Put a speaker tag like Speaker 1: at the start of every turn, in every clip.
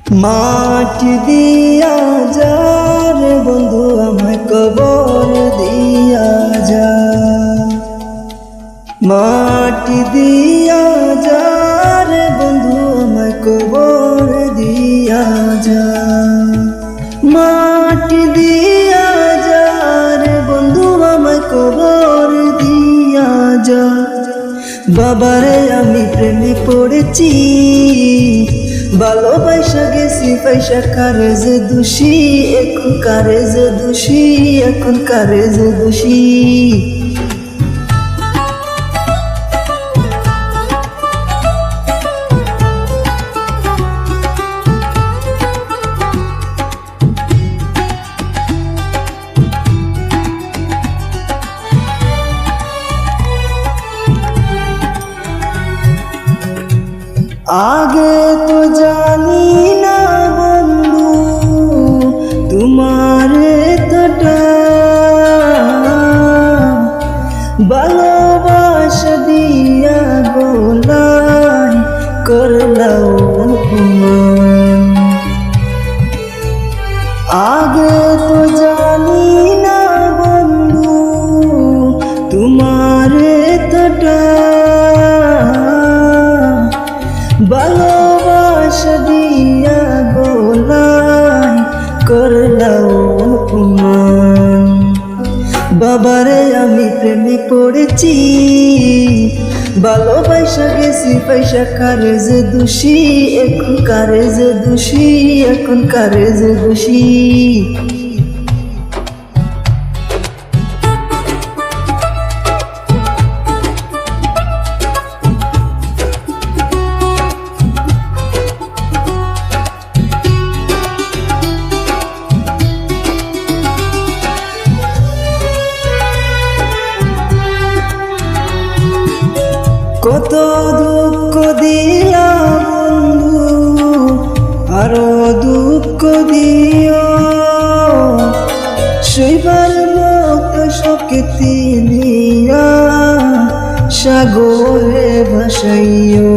Speaker 1: মাটি দিয়া যা রে বন্ধু আমায় কবর দিয়া যা, মাটি দিয়া যা রে বন্ধু আমায় কবর দিয়া যা, মাটি দিয়া যা রে বন্ধু আমায় কবর দিয়া যা। বাবারে আমি প্রেমে পড়েছি, ভালোবাসা গেছি পয়সা কারে যে দোষী, এখন কারে যে দোষী, এখন কারে যে দোষী। আগে তো জানি না বন্ধু তোমার এতটা ভালোবাসা দিয়া গোলাই করলাও অপমান। আগে তো জানি না বন্ধু তোমার এতটা ভালোবাসা দিয়া গোলাই করলাও অপমান। বাবারে আমি প্রেমে পড়েছি, ভালোবাসা গেছি পয়সা কারে যে দোষী, এখন কারে যে দোষী, এখন কারে যে দোষী। কত দুঃখ দিলা বন্ধু, আরো দুঃখ দিও, সইবার মতো শক্তি নিয়া সাগরে ভাসাইও।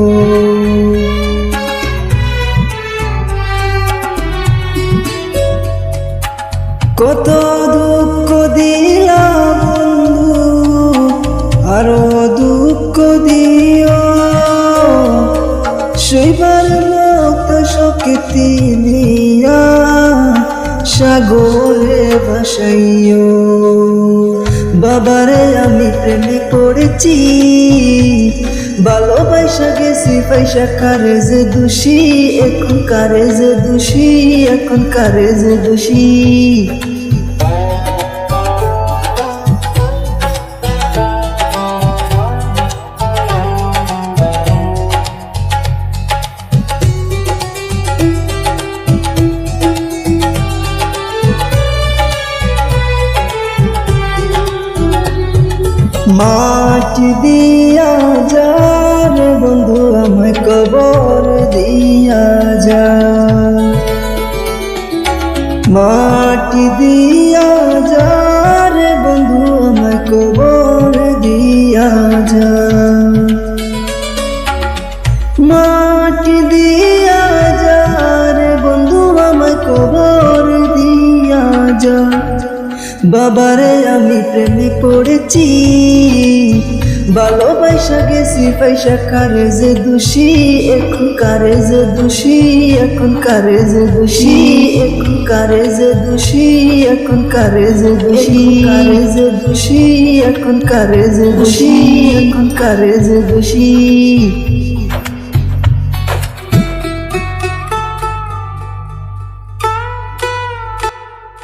Speaker 1: কত দুঃখ দিলা বন্ধু, আরো দুঃখ দিও, সইবার মতো শক্তি নিয়া সাগরে ভাসাইও। বাবারে আমি প্রেমে পড়েছি, ভালোবাসা গেছি পয়সা কারে যে দোষী, এখন কারে যে দোষী, এখন কারে যে দোষী। মাটি দিয়া যা রে বন্ধু আমায় কবর দিয়া যা, মাটি দিয়া যা রে বন্ধু আমায় কবর দিয়া যা, মাটি দিয়া যা রে বন্ধু আমায় কবর দিয়া যা। বাবারে আমি প্রেমে পড়েছি, ভালোবাসা গেছি পয়সা কারে যে দোষী, এখন কারে যে দোষী, এখন কারে যে দোষী, এখন কারে যে দোষী, এখন কারে যে দোষী, কারে যে দোষী, এখন কারে যে দোষী, এখন কারে যে দোষী।